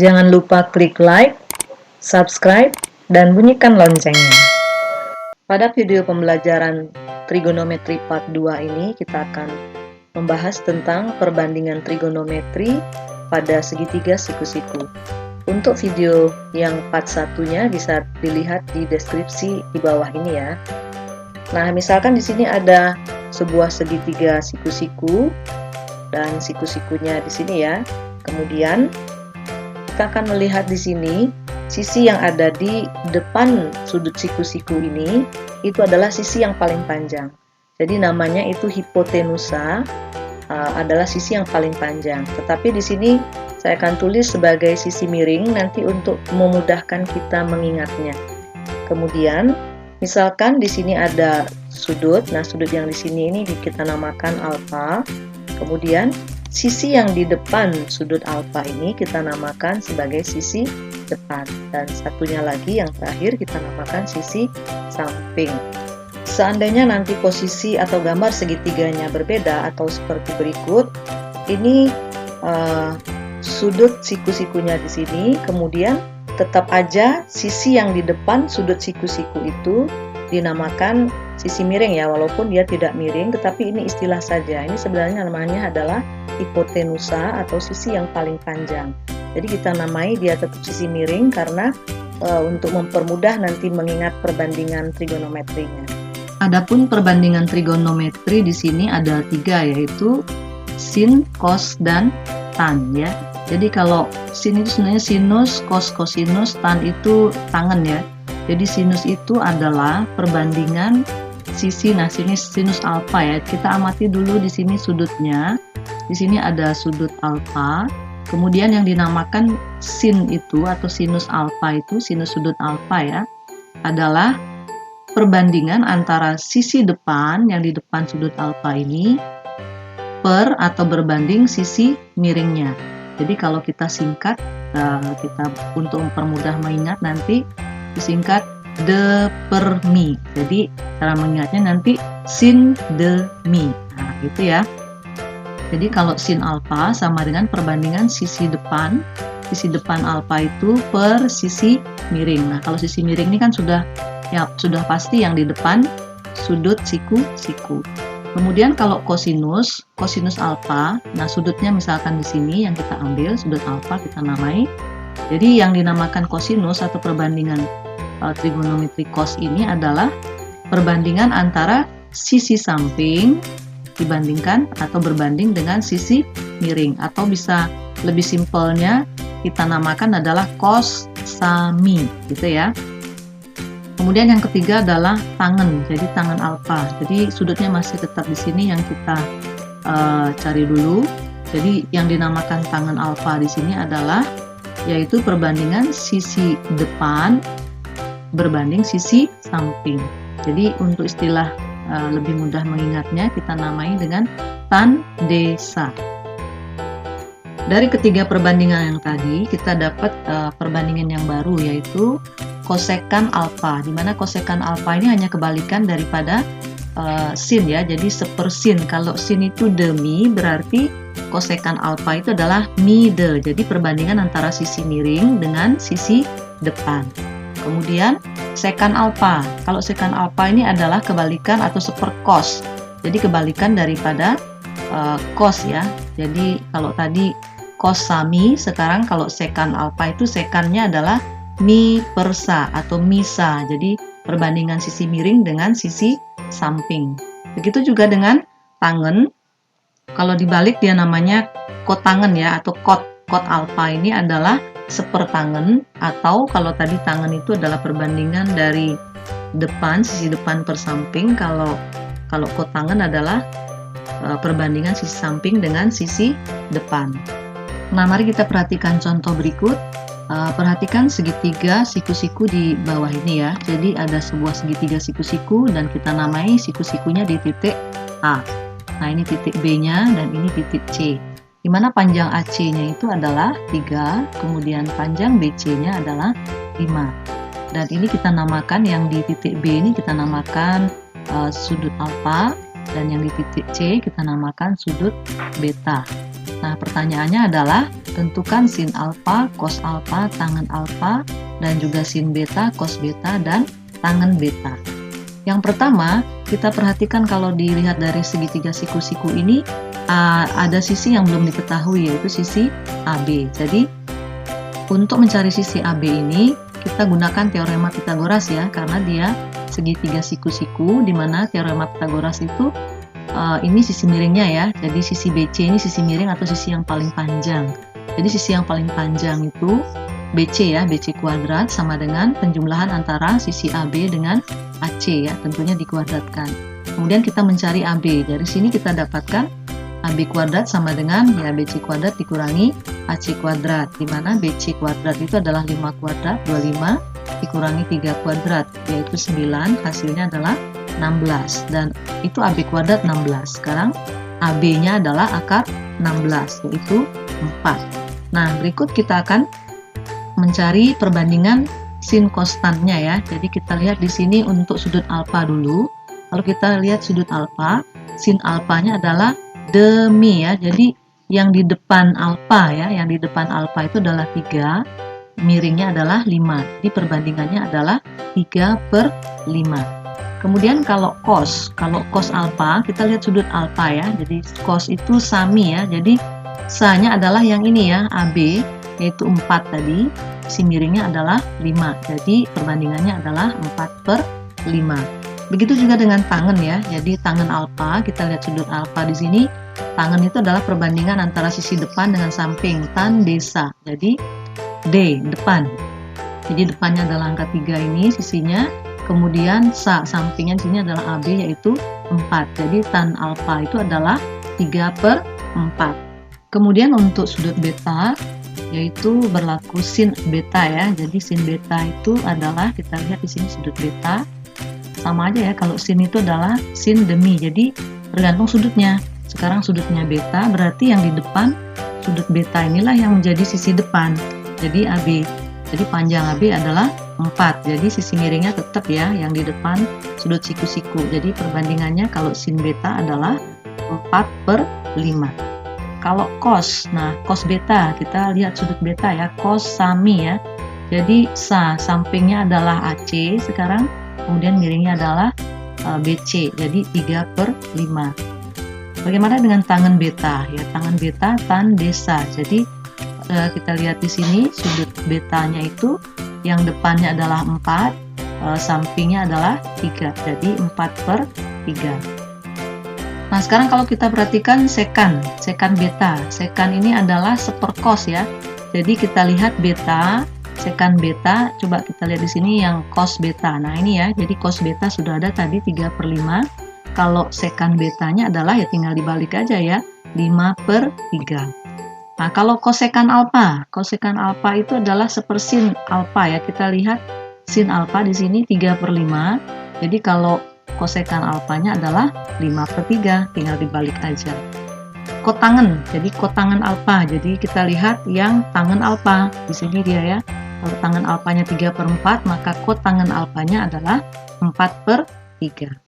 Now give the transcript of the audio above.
Jangan lupa klik like, subscribe, dan bunyikan loncengnya. Pada video pembelajaran trigonometri part 2 ini kita akan membahas tentang perbandingan trigonometri pada segitiga siku-siku. Untuk video yang part 1-nya bisa dilihat di deskripsi di bawah ini ya. Nah, misalkan di sini ada sebuah segitiga siku-siku dan siku-sikunya di sini ya. Kemudian kita akan melihat di sini sisi yang ada di depan sudut siku-siku ini itu adalah sisi yang paling panjang. Jadi namanya itu hipotenusa, adalah sisi yang paling panjang. Tetapi di sini saya akan tulis sebagai sisi miring nanti untuk memudahkan kita mengingatnya. Kemudian misalkan di sini ada sudut. Nah, sudut yang di sini ini kita namakan alfa. Kemudian sisi yang di depan sudut alfa ini kita namakan sebagai sisi depan, dan satunya lagi yang terakhir kita namakan sisi samping. Seandainya nanti posisi atau gambar segitiganya berbeda atau seperti berikut, ini sudut siku-sikunya di sini, kemudian tetap aja sisi yang di depan sudut siku-siku itu dinamakan sisi miring ya, walaupun dia tidak miring, tetapi ini istilah saja. Ini sebenarnya namanya adalah hipotenusa atau sisi yang paling panjang. Jadi kita namai dia tetap sisi miring karena untuk mempermudah nanti mengingat perbandingan trigonometrinya. Adapun perbandingan trigonometri di sini ada 3, yaitu sin, cos, dan tan ya. Jadi kalau sin itu sebenarnya sinus, cos, cosinus, tan itu tangen ya. Jadi sinus itu adalah perbandingan sisi, nah sini sinus alfa ya. Kita amati dulu di sini sudutnya. Di sini ada sudut alfa. Kemudian yang dinamakan sin itu atau sinus alfa itu, sinus sudut alfa ya, adalah perbandingan antara sisi depan yang di depan sudut alfa ini per atau berbanding sisi miringnya. Jadi kalau kita singkat, kita untuk mempermudah mengingat nanti disingkat de per mi. Jadi cara mengingatnya nanti sin de mi. Nah, gitu ya. Jadi kalau sin alfa sama dengan perbandingan sisi depan alfa itu per sisi miring. Nah, kalau sisi miring ini kan sudah pasti yang di depan sudut siku-siku. Kemudian kalau cosinus alfa, nah sudutnya misalkan di sini yang kita ambil sudut alfa kita namai. Jadi yang dinamakan cosinus atau perbandingan trigonometri cos ini adalah perbandingan antara sisi samping dibandingkan atau berbanding dengan sisi miring, atau bisa lebih simpelnya kita namakan adalah cos sami gitu ya. Kemudian yang ketiga adalah tangen, jadi tangen alfa. Jadi sudutnya masih tetap di sini yang kita cari dulu. Jadi yang dinamakan tangen alfa di sini adalah yaitu perbandingan sisi depan berbanding sisi samping. Jadi untuk istilah lebih mudah mengingatnya kita namai dengan tan desa. Dari ketiga perbandingan yang tadi kita dapat perbandingan yang baru, yaitu kosekan alfa, di mana kosekan alfa ini hanya kebalikan daripada sin ya. Jadi sepersin. Kalau sin itu demi, berarti kosekan alfa itu adalah mi de. Jadi perbandingan antara sisi miring dengan sisi depan. Kemudian sekan alfa. Kalau sekan alfa ini adalah kebalikan atau seperkos. Jadi kebalikan daripada kos ya. Jadi kalau tadi kos sami, sekarang kalau sekan alfa itu sekannya adalah mi persa atau misa. Jadi perbandingan sisi miring dengan sisi samping. Begitu juga dengan tangen. Kalau dibalik dia namanya kotangen ya, atau kot alfa ini adalah sepertangen, atau kalau tadi tangen itu adalah perbandingan dari depan, sisi depan per samping. Kalau kotangen adalah perbandingan sisi samping dengan sisi depan. Nah, mari kita perhatikan contoh berikut. Perhatikan segitiga siku-siku di bawah ini ya. Jadi ada sebuah segitiga siku-siku dan kita namai siku-sikunya di titik A. Nah, ini titik B-nya dan ini titik C. Di mana panjang AC-nya itu adalah 3, kemudian panjang BC-nya adalah 5. Dan ini kita namakan yang di titik B ini kita namakan sudut alfa, dan yang di titik C kita namakan sudut beta. Nah, pertanyaannya adalah tentukan sin alfa, cos alfa, tangen alfa, dan juga sin beta, cos beta, dan tangen beta. Yang pertama, kita perhatikan kalau dilihat dari segitiga siku-siku ini, ada sisi yang belum diketahui, yaitu sisi AB. Jadi, untuk mencari sisi AB ini, kita gunakan teorema Pythagoras ya, karena dia segitiga siku-siku, di mana teorema Pythagoras itu ini sisi miringnya ya. Jadi sisi BC ini sisi miring atau sisi yang paling panjang. Jadi sisi yang paling panjang itu BC ya, BC kuadrat sama dengan penjumlahan antara sisi AB dengan AC ya, tentunya dikuadratkan. Kemudian kita mencari AB. Dari sini kita dapatkan AB kuadrat sama dengan ya BC kuadrat dikurangi AC kuadrat, di mana BC kuadrat itu adalah 5 kuadrat, 25 dikurangi 3 kuadrat, yaitu 9, hasilnya adalah 16, dan itu AB kuadrat 16. Sekarang AB-nya adalah akar 16, yaitu 4. Nah, berikut kita akan mencari perbandingan sin konstannya ya. Jadi kita lihat di sini untuk sudut alfa dulu. Kalau kita lihat sudut alfa, sin alfanya adalah demi ya. Jadi yang di depan alfa ya, yang di depan alfa itu adalah 3, miringnya adalah 5. Jadi perbandingannya adalah 3/5. Kemudian kalau cos alfa, kita lihat sudut alfa ya. Jadi cos itu sami ya. Jadi sa-nya adalah yang ini ya, AB, yaitu 4 tadi. Si miringnya adalah 5. Jadi perbandingannya adalah 4/5. Begitu juga dengan tangen ya. Jadi tangen alfa, kita lihat sudut alfa di sini. Tangen itu adalah perbandingan antara sisi depan dengan samping, tan desa. Jadi D, depan. Jadi depannya adalah angka 3 ini sisinya. Kemudian sampingnya di sini adalah AB, yaitu 4. Jadi tan alfa itu adalah 3/4. Kemudian untuk sudut beta, yaitu berlaku sin beta ya. Jadi sin beta itu adalah, kita lihat di sini sudut beta. Sama aja ya, kalau sin itu adalah sin demi. Jadi tergantung sudutnya. Sekarang sudutnya beta, berarti yang di depan sudut beta inilah yang menjadi sisi depan. Jadi AB. Jadi panjang AB adalah 4. Jadi sisi miringnya tetap ya yang di depan sudut siku-siku. Jadi perbandingannya kalau sin beta adalah 4/5. Kalau cos, nah cos beta, kita lihat sudut beta ya, cos sami ya. Jadi sampingnya adalah AC sekarang, kemudian miringnya adalah BC. Jadi 3/5. Bagaimana dengan tangen beta? Ya, tangen beta tan desa. Jadi kita lihat di sini sudut betanya itu yang depannya adalah 4, sampingnya adalah 3. Jadi 4/3. Nah, sekarang kalau kita perhatikan sekan beta. Sekan ini adalah seperkos ya. Jadi kita lihat beta, sekan beta, coba kita lihat di sini yang cos beta. Nah, ini ya. Jadi cos beta sudah ada tadi 3/5. Kalau sekan betanya adalah ya tinggal dibalik aja ya, 5/3. Nah, kalau kosekan alfa itu adalah sepersin alfa ya. Kita lihat sin alfa di sini 3/5. Jadi kalau kosekan alfanya adalah 5/3, tinggal dibalik aja. Kotangen, jadi kotangen alfa. Jadi kita lihat yang tangen alfa. Di sini dia ya. Kalau tangen alfanya 3/4, maka kotangen alfanya adalah 4/3.